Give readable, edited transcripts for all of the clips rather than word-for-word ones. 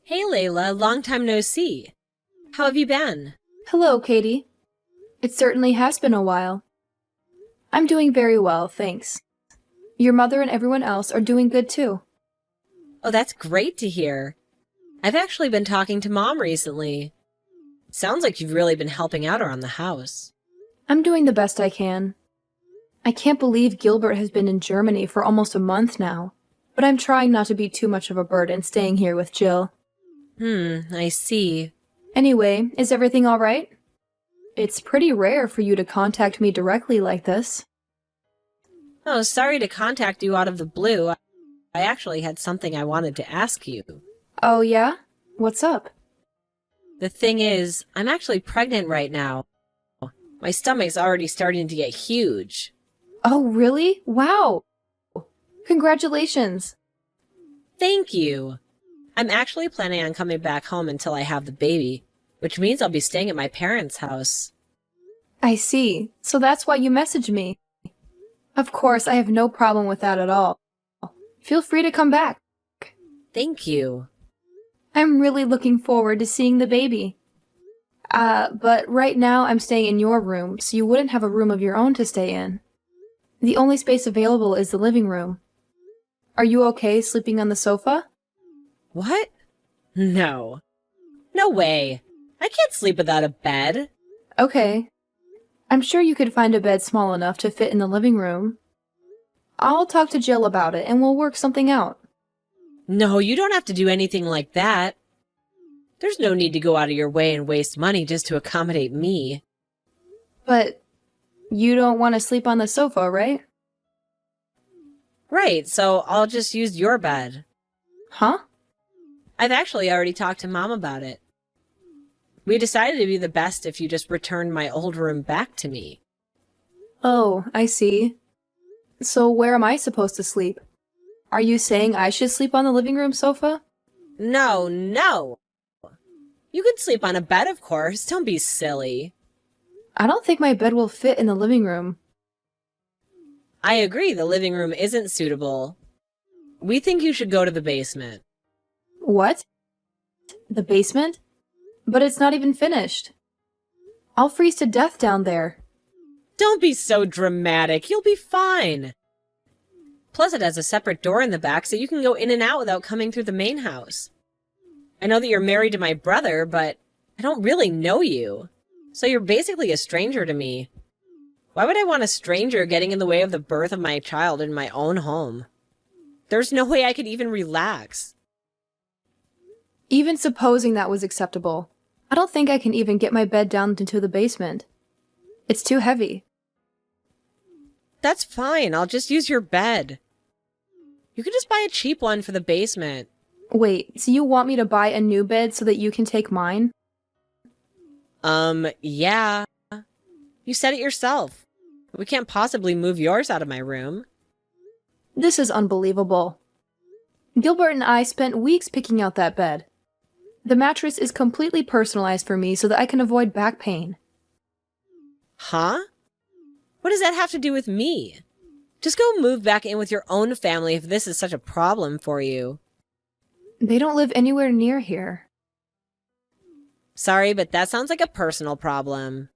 Hey Layla, long time no see. How have you been? Hello, Katie. It certainly has been a while. I'm doing very well, thanks. Your mother and everyone else are doing good too. Oh, that's great to hear. I've actually been talking to Mom recently. Sounds like you've really been helping out around the house. I'm doing the best I can. I can't believe Gilbert has been in Germany for almost a month now, but I'm trying not to be too much of a burden staying here with Jill. I see. Anyway, is everything all right? It's pretty rare for you to contact me directly like this. Oh, sorry to contact you out of the blue. I actually had something I wanted to ask you. Oh yeah? What's up? The thing is, I'm actually pregnant right now. My stomach's already starting to get huge. Oh really? Wow! Congratulations! Thank you. I'm actually planning on coming back home until I have the baby, which means I'll be staying at my parents' house. I see. So that's why you messaged me. Of course, I have no problem with that at all. Feel free to come back. Thank you. I'm really looking forward to seeing the baby. But right now I'm staying in your room, so you wouldn't have a room of your own to stay in. The only space available is the living room. Are you okay sleeping on the sofa? What? No. No way. I can't sleep without a bed. Okay. I'm sure you could find a bed small enough to fit in the living room. I'll talk to Jill about it and we'll work something out. No, you don't have to do anything like that. There's no need to go out of your way and waste money just to accommodate me. But you don't want to sleep on the sofa, right? Right, so I'll just use your bed. Huh? I've actually already talked to Mom about it. We decided it'd be the best if you just returned my old room back to me. Oh, I see. So where am I supposed to sleep? Are you saying I should sleep on the living room sofa? No, no! You could sleep on a bed, of course. Don't be silly. I don't think my bed will fit in the living room. I agree, the living room isn't suitable. We think you should go to the basement. What? The basement? But it's not even finished. I'll freeze to death down there. Don't be so dramatic. You'll be fine. Plus, it has a separate door in the back so you can go in and out without coming through the main house. I know that you're married to my brother, but I don't really know you. So you're basically a stranger to me. Why would I want a stranger getting in the way of the birth of my child in my own home? There's no way I could even relax. Even supposing that was acceptable, I don't think I can even get my bed down into the basement. It's too heavy. That's fine. I'll just use your bed. You could just buy a cheap one for the basement. Wait, so you want me to buy a new bed so that you can take mine? Yeah. You said it yourself. We can't possibly move yours out of my room. This is unbelievable. Gilbert and I spent weeks picking out that bed. The mattress is completely personalized for me so that I can avoid back pain. Huh? What does that have to do with me? Just go move back in with your own family if this is such a problem for you. They don't live anywhere near here. Sorry, but that sounds like a personal problem.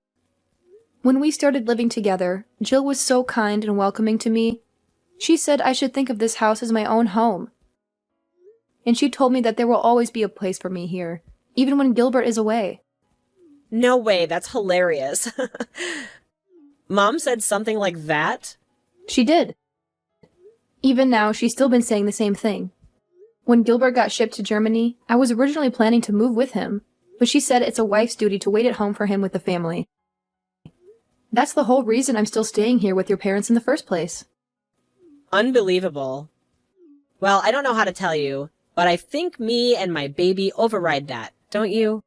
When we started living together, Jill was so kind and welcoming to me. She said I should think of this house as my own home. And she told me that there will always be a place for me here, even when Gilbert is away. No way, that's hilarious. Mom said something like that? She did. Even now, she's still been saying the same thing. When Gilbert got shipped to Germany, I was originally planning to move with him, but she said it's a wife's duty to wait at home for him with the family. That's the whole reason I'm still staying here with your parents in the first place. Unbelievable. Well, I don't know how to tell you, but I think me and my baby override that, don't you?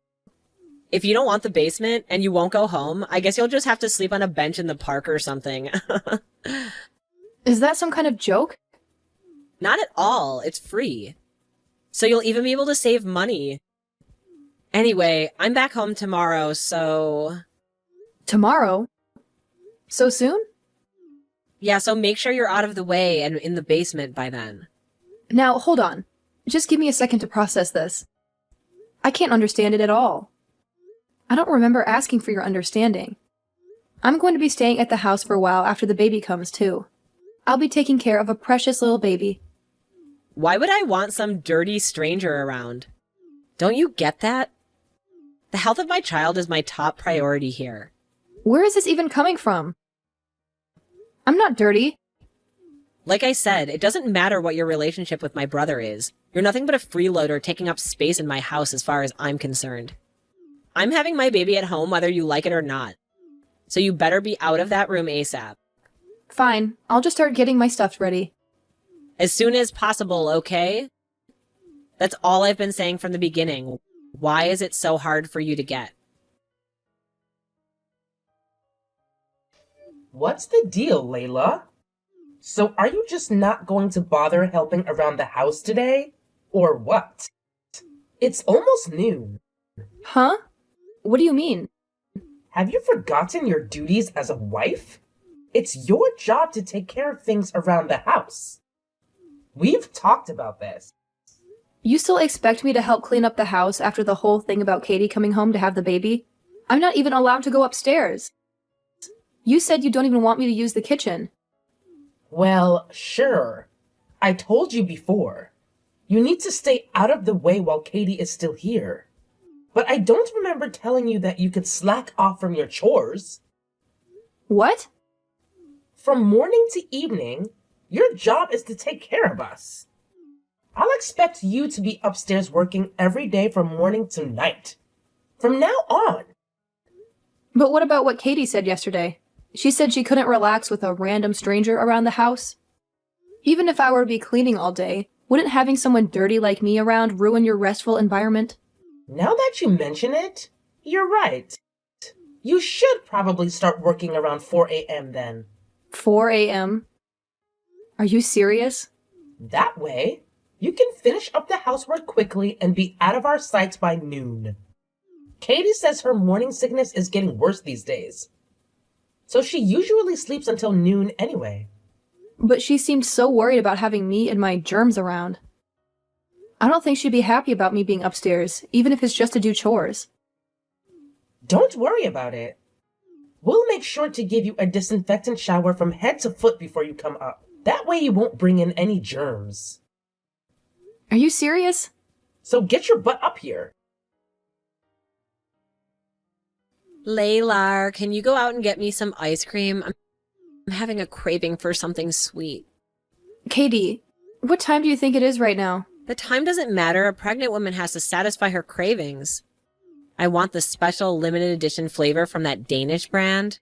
If you don't want the basement and you won't go home, I guess you'll just have to sleep on a bench in the park or something. Is that some kind of joke? Not at all. It's free. So you'll even be able to save money. Anyway, I'm back home tomorrow, so... Tomorrow? So soon? Yeah, so make sure you're out of the way and in the basement by then. Now, hold on. Just give me a second to process this. I can't understand it at all. I don't remember asking for your understanding. I'm going to be staying at the house for a while after the baby comes, too. I'll be taking care of a precious little baby. Why would I want some dirty stranger around? Don't you get that? The health of my child is my top priority here. Where is this even coming from? I'm not dirty. Like I said, it doesn't matter what your relationship with my brother is. You're nothing but a freeloader taking up space in my house as far as I'm concerned. I'm having my baby at home whether you like it or not. So you better be out of that room ASAP. Fine, I'll just start getting my stuff ready. As soon as possible, okay? That's all I've been saying from the beginning. Why is it so hard for you to get? What's the deal, Layla? So are you just not going to bother helping around the house today? Or what? It's almost noon. Huh? What do you mean? Have you forgotten your duties as a wife? It's your job to take care of things around the house. We've talked about this. You still expect me to help clean up the house after the whole thing about Katie coming home to have the baby? I'm not even allowed to go upstairs. You said you don't even want me to use the kitchen. Well, sure. I told you before. You need to stay out of the way while Katie is still here. But I don't remember telling you that you could slack off from your chores. What? From morning to evening, your job is to take care of us. I'll expect you to be upstairs working every day from morning to night. From now on. But what about what Katie said yesterday? She said she couldn't relax with a random stranger around the house. Even if I were to be cleaning all day, wouldn't having someone dirty like me around ruin your restful environment? Now that you mention it, you're right. You should probably start working around 4 a.m. then. 4 a.m.? Are you serious? That way, you can finish up the housework quickly and be out of our sight by noon. Katie says her morning sickness is getting worse these days. So she usually sleeps until noon anyway. But she seemed so worried about having me and my germs around. I don't think she'd be happy about me being upstairs, even if it's just to do chores. Don't worry about it. We'll make sure to give you a disinfectant shower from head to foot before you come up. That way you won't bring in any germs. Are you serious? So get your butt up here. Layla, can you go out and get me some ice cream? I'm having a craving for something sweet. Katie, what time do you think it is right now? The time doesn't matter. A pregnant woman has to satisfy her cravings. I want the special limited edition flavor from that Danish brand.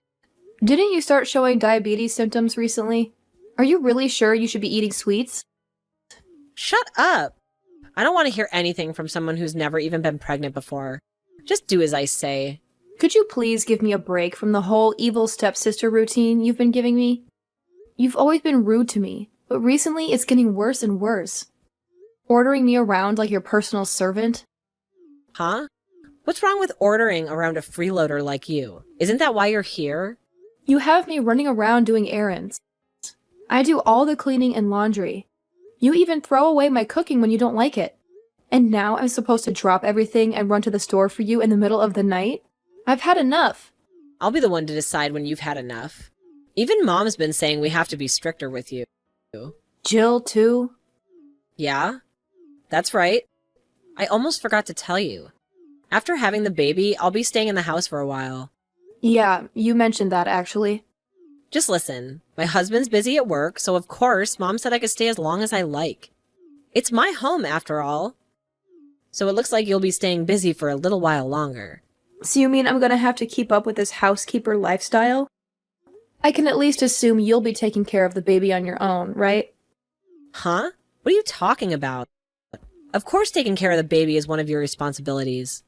Didn't you start showing diabetes symptoms recently? Are you really sure you should be eating sweets? Shut up! I don't want to hear anything from someone who's never even been pregnant before. Just do as I say. Could you please give me a break from the whole evil stepsister routine you've been giving me? You've always been rude to me, but recently it's getting worse and worse. Ordering me around like your personal servant? Huh? What's wrong with ordering around a freeloader like you? Isn't that why you're here? You have me running around doing errands. I do all the cleaning and laundry. You even throw away my cooking when you don't like it. And now I'm supposed to drop everything and run to the store for you in the middle of the night? I've had enough. I'll be the one to decide when you've had enough. Even Mom's been saying we have to be stricter with you. Jill, too? Yeah? That's right. I almost forgot to tell you. After having the baby, I'll be staying in the house for a while. Yeah, you mentioned that, actually. Just listen. My husband's busy at work, so of course, Mom said I could stay as long as I like. It's my home, after all. So it looks like you'll be staying busy for a little while longer. So you mean I'm gonna have to keep up with this housekeeper lifestyle? I can at least assume you'll be taking care of the baby on your own, right? Huh? What are you talking about? Of course taking care of the baby is one of your responsibilities.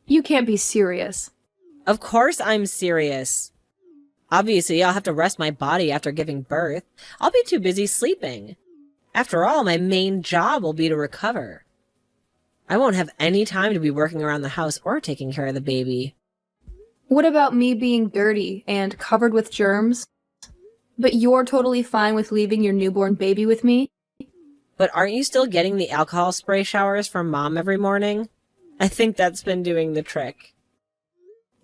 You can't be serious. Of course I'm serious. Obviously, I'll have to rest my body after giving birth. I'll be too busy sleeping. After all, my main job will be to recover. I won't have any time to be working around the house or taking care of the baby. What about me being dirty and covered with germs? But you're totally fine with leaving your newborn baby with me? But aren't you still getting the alcohol spray showers from Mom every morning? I think that's been doing the trick.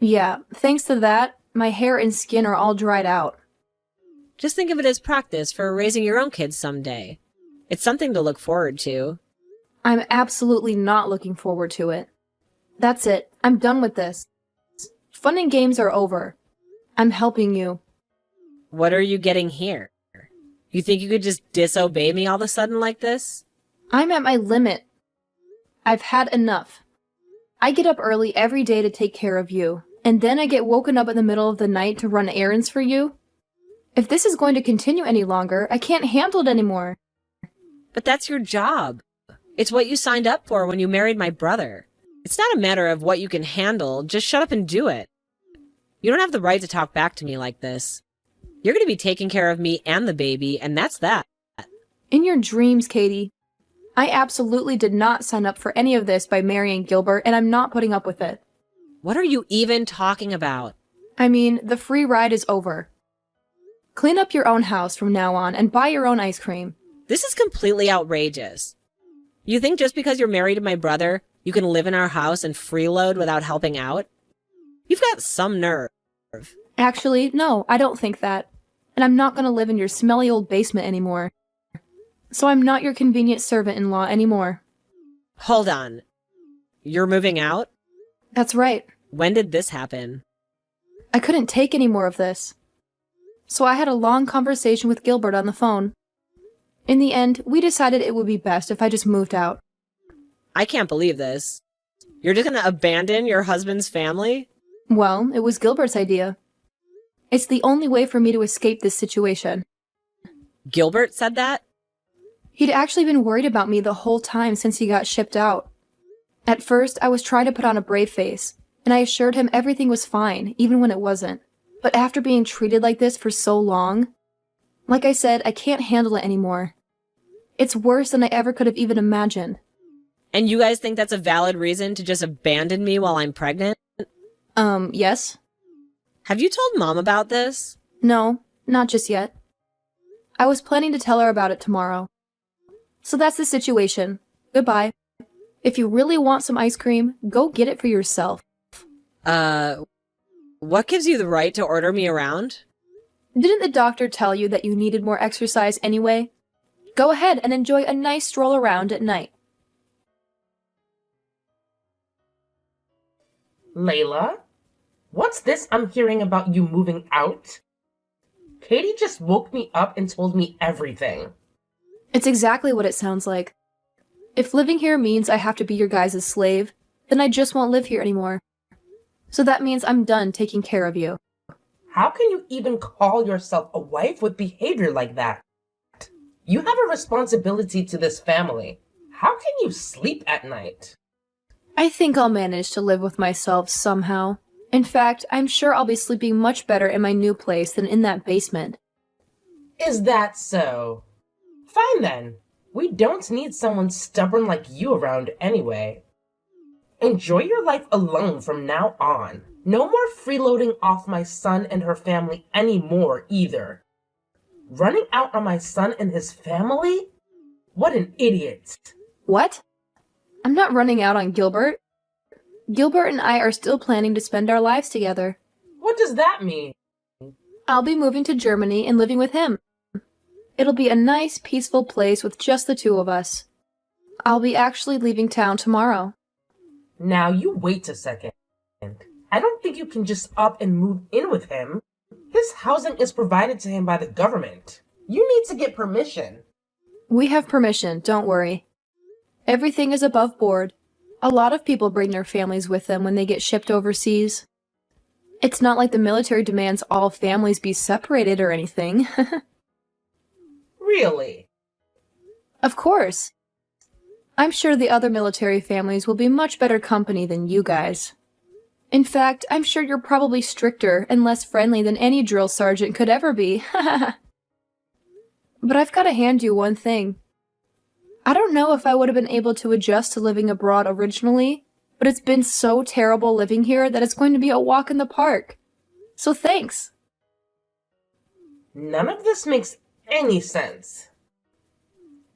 Yeah, thanks to that, my hair and skin are all dried out. Just think of it as practice for raising your own kids someday. It's something to look forward to. I'm absolutely not looking forward to it. That's it. I'm done with this. Fun and games are over. I'm helping you. What are you getting here? You think you could just disobey me all of a sudden like this? I'm at my limit. I've had enough. I get up early every day to take care of you, and then I get woken up in the middle of the night to run errands for you? If this is going to continue any longer, I can't handle it anymore. But that's your job. It's what you signed up for when you married my brother. It's not a matter of what you can handle, just shut up and do it. You don't have the right to talk back to me like this. You're going to be taking care of me and the baby, and that's that. In your dreams, Katie. I absolutely did not sign up for any of this by marrying Gilbert, and I'm not putting up with it. What are you even talking about? I mean, the free ride is over. Clean up your own house from now on and buy your own ice cream. This is completely outrageous. You think just because you're married to my brother, you can live in our house and freeload without helping out? You've got some nerve. Actually, no, I don't think that. And I'm not going to live in your smelly old basement anymore. So I'm not your convenient servant-in-law anymore. Hold on. You're moving out? That's right. When did this happen? I couldn't take any more of this. So I had a long conversation with Gilbert on the phone. In the end, we decided it would be best if I just moved out. I can't believe this. You're just going to abandon your husband's family? Well, it was Gilbert's idea. It's the only way for me to escape this situation. Gilbert said that? He'd actually been worried about me the whole time since he got shipped out. At first, I was trying to put on a brave face, and I assured him everything was fine, even when it wasn't. But after being treated like this for so long, like I said, I can't handle it anymore. It's worse than I ever could have even imagined. And you guys think that's a valid reason to just abandon me while I'm pregnant? Yes? Have you told Mom about this? No, not just yet. I was planning to tell her about it tomorrow. So that's the situation. Goodbye. If you really want some ice cream, go get it for yourself. What gives you the right to order me around? Didn't the doctor tell you that you needed more exercise anyway? Go ahead and enjoy a nice stroll around at night. Layla? What's this I'm hearing about you moving out? Katie just woke me up and told me everything. It's exactly what it sounds like. If living here means I have to be your guys' slave, then I just won't live here anymore. So that means I'm done taking care of you. How can you even call yourself a wife with behavior like that? You have a responsibility to this family. How can you sleep at night? I think I'll manage to live with myself somehow. In fact, I'm sure I'll be sleeping much better in my new place than in that basement. Is that so? Fine then. We don't need someone stubborn like you around anyway. Enjoy your life alone from now on. No more freeloading off my son and her family anymore either. Running out on my son and his family? What an idiot. What? I'm not running out on Gilbert. Gilbert and I are still planning to spend our lives together. What does that mean? I'll be moving to Germany and living with him. It'll be a nice, peaceful place with just the two of us. I'll be actually leaving town tomorrow. Now you wait a second. I don't think you can just up and move in with him. His housing is provided to him by the government. You need to get permission. We have permission, don't worry. Everything is above board. A lot of people bring their families with them when they get shipped overseas. It's not like the military demands all families be separated or anything. Really? Of course. I'm sure the other military families will be much better company than you guys. In fact, I'm sure you're probably stricter and less friendly than any drill sergeant could ever be. But I've got to hand you one thing. I don't know if I would have been able to adjust to living abroad originally, but it's been so terrible living here that it's going to be a walk in the park. So thanks. None of this makes any sense.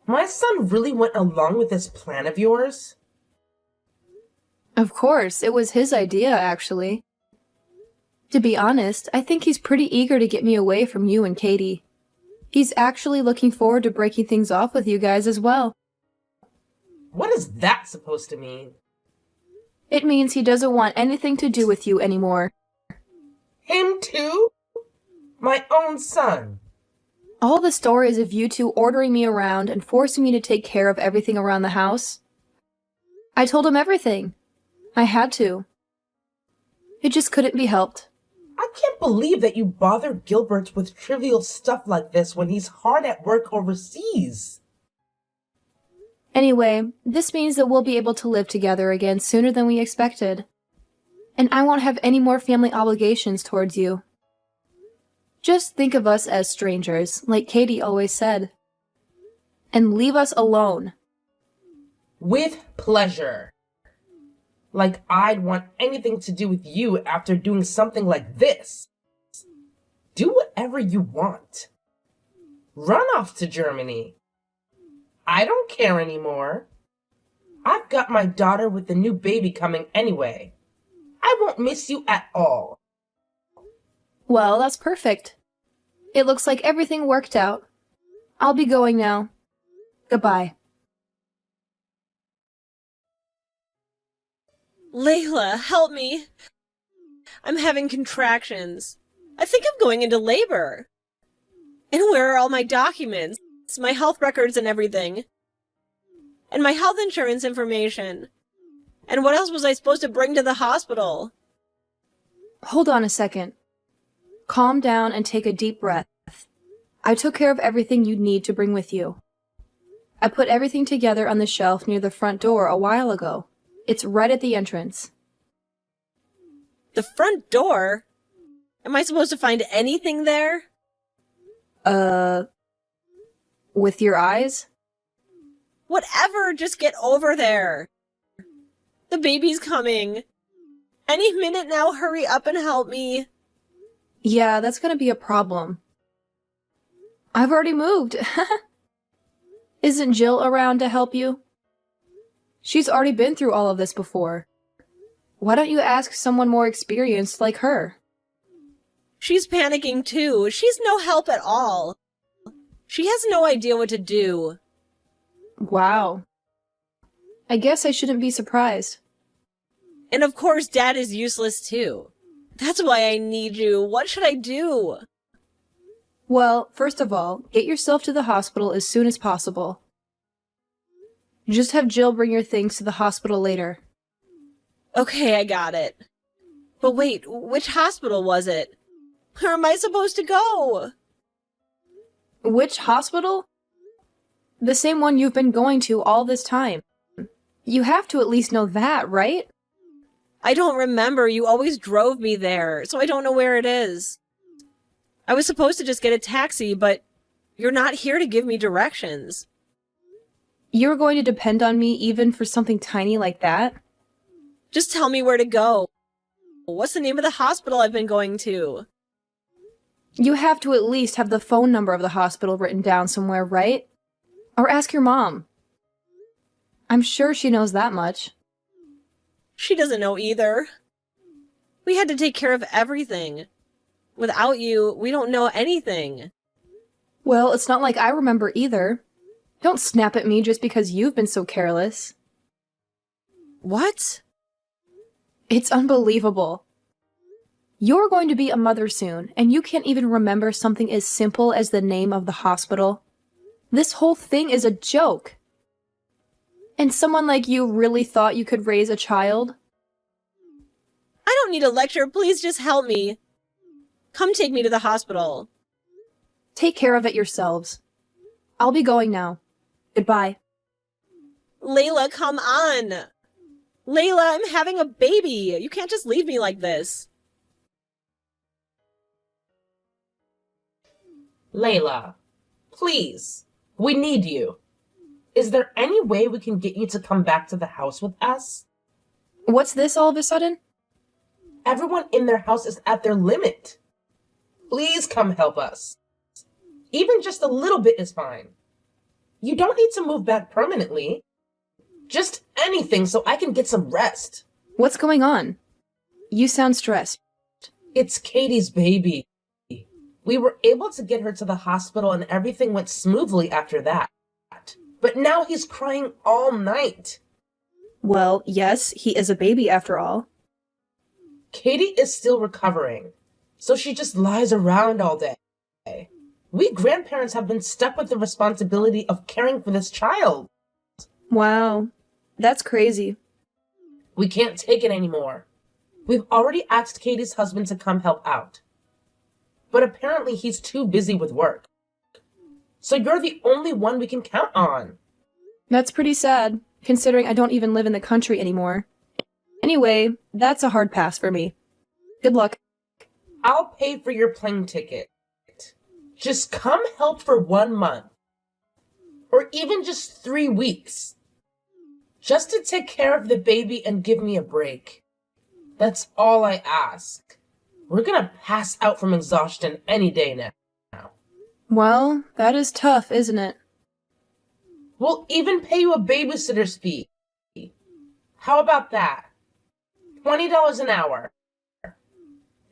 My son really went along with this plan of yours? Of course, it was his idea, actually. To be honest, I think he's pretty eager to get me away from you and Katie. He's actually looking forward to breaking things off with you guys as well. What is that supposed to mean? It means he doesn't want anything to do with you anymore. Him too? My own son. All the stories of you two ordering me around and forcing me to take care of everything around the house. I told him everything. I had to. It just couldn't be helped. I can't believe that you bother Gilbert with trivial stuff like this when he's hard at work overseas. Anyway, this means that we'll be able to live together again sooner than we expected. And I won't have any more family obligations towards you. Just think of us as strangers, like Katie always said. And leave us alone. With pleasure. Like I'd want anything to do with you after doing something like this. Do whatever you want. Run off to Germany. I don't care anymore. I've got my daughter with the new baby coming anyway. I won't miss you at all. Well, that's perfect. It looks like everything worked out. I'll be going now. Goodbye. Layla, help me. I'm having contractions. I think I'm going into labor. And where are all my documents? My health records and everything. And my health insurance information. And what else was I supposed to bring to the hospital? Hold on a second. Calm down and take a deep breath. I took care of everything you'd need to bring with you. I put everything together on the shelf near the front door a while ago. It's right at the entrance. The front door? Am I supposed to find anything there? With your eyes? Whatever, just get over there. The baby's coming. Any minute now, hurry up and help me. Yeah, that's gonna be a problem. I've already moved. Isn't Jill around to help you? She's already been through all of this before. Why don't you ask someone more experienced like her? She's panicking too. She's no help at all. She has no idea what to do. Wow. I guess I shouldn't be surprised. And of course, Dad is useless too. That's why I need you. What should I do? Well, first of all, get yourself to the hospital as soon as possible. Just have Jill bring your things to the hospital later. Okay, I got it. But wait, which hospital was it? Where am I supposed to go? Which hospital? The same one you've been going to all this time. You have to at least know that, right? I don't remember. You always drove me there, so I don't know where it is. I was supposed to just get a taxi, but you're not here to give me directions. You're going to depend on me even for something tiny like that? Just tell me where to go. What's the name of the hospital I've been going to? You have to at least have the phone number of the hospital written down somewhere, right? Or ask your mom. I'm sure she knows that much. She doesn't know either. We had to take care of everything. Without you, we don't know anything. Well, it's not like I remember either. Don't snap at me just because you've been so careless. What? It's unbelievable. You're going to be a mother soon, and you can't even remember something as simple as the name of the hospital. This whole thing is a joke. And someone like you really thought you could raise a child? I don't need a lecture. Please just help me. Come take me to the hospital. Take care of it yourselves. I'll be going now. Goodbye. Layla, come on. Layla, I'm having a baby. You can't just leave me like this. Layla, please, we need you. Is there any way we can get you to come back to the house with us? What's this all of a sudden? Everyone in their house is at their limit. Please come help us. Even just a little bit is fine. You don't need to move back permanently. Just anything so I can get some rest. What's going on? You sound stressed. It's Katie's baby. We were able to get her to the hospital and everything went smoothly after that. But now he's crying all night. Well, yes, he is a baby after all. Katie is still recovering, so she just lies around all day. We grandparents have been stuck with the responsibility of caring for this child. Wow, that's crazy. We can't take it anymore. We've already asked Katie's husband to come help out. But apparently he's too busy with work. So you're the only one we can count on. That's pretty sad, considering I don't even live in the country anymore. Anyway, that's a hard pass for me. Good luck. I'll pay for your plane ticket. Just come help for 1 month. Or even just 3 weeks. Just to take care of the baby and give me a break. That's all I ask. We're gonna pass out from exhaustion any day now. Well, that is tough, isn't it? We'll even pay you a babysitter's fee. How about that? $20 an hour.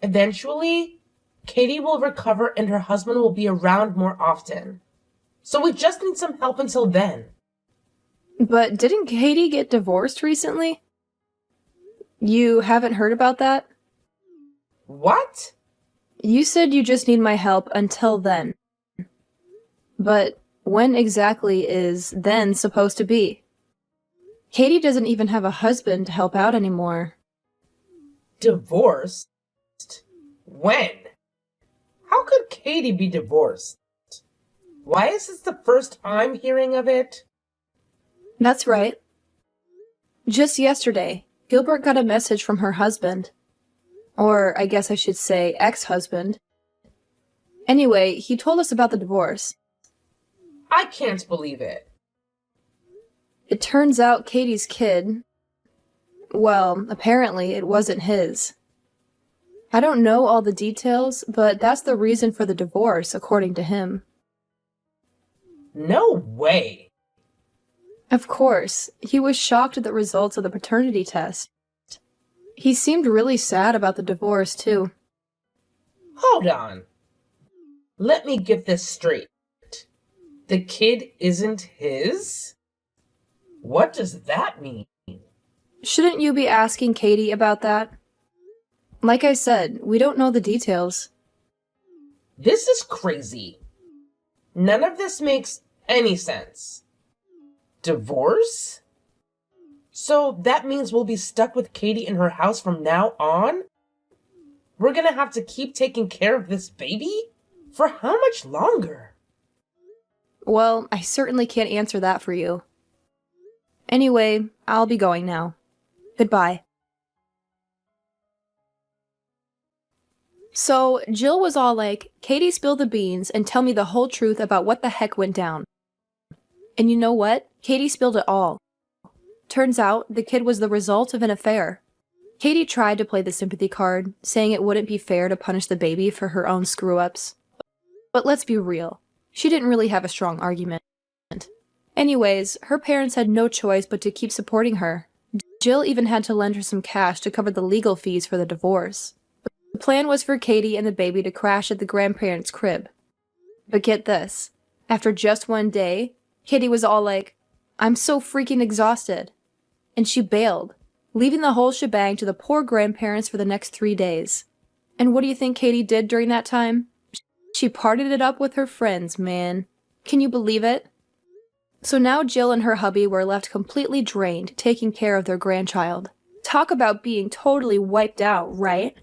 Eventually, Katie will recover and her husband will be around more often. So we just need some help until then. But didn't Katie get divorced recently? You haven't heard about that? What? You said you just need my help until then. But when exactly is then supposed to be? Katie doesn't even have a husband to help out anymore. Divorced? When? How could Katie be divorced? Why is this the first I'm hearing of it? That's right. Just yesterday, Gilbert got a message from her husband. Or I guess I should say ex-husband. Anyway, he told us about the divorce. I can't believe it. It turns out Katie's kid, well, apparently it wasn't his. I don't know all the details, but that's the reason for the divorce, according to him. No way. Of course, he was shocked at the results of the paternity test. He seemed really sad about the divorce, too. Hold on. Let me get this straight. The kid isn't his? What does that mean? Shouldn't you be asking Katie about that? Like I said, we don't know the details. This is crazy. None of this makes any sense. Divorce? So that means we'll be stuck with Katie in her house from now on? We're gonna have to keep taking care of this baby? For how much longer? Well, I certainly can't answer that for you. Anyway, I'll be going now. Goodbye. So, Jill was all like, Katie, spill the beans and tell me the whole truth about what the heck went down. And you know what? Katie spilled it all. Turns out, the kid was the result of an affair. Katie tried to play the sympathy card, saying it wouldn't be fair to punish the baby for her own screw-ups. But let's be real. She didn't really have a strong argument. Anyways, her parents had no choice but to keep supporting her. Jill even had to lend her some cash to cover the legal fees for the divorce. The plan was for Katie and the baby to crash at the grandparents' crib. But get this. After just one day, Katie was all like, I'm so freaking exhausted. And she bailed, leaving the whole shebang to the poor grandparents for the next 3 days. And what do you think Katie did during that time? She partied it up with her friends, man. Can you believe it? So now Jill and her hubby were left completely drained, taking care of their grandchild. Talk about being totally wiped out, right?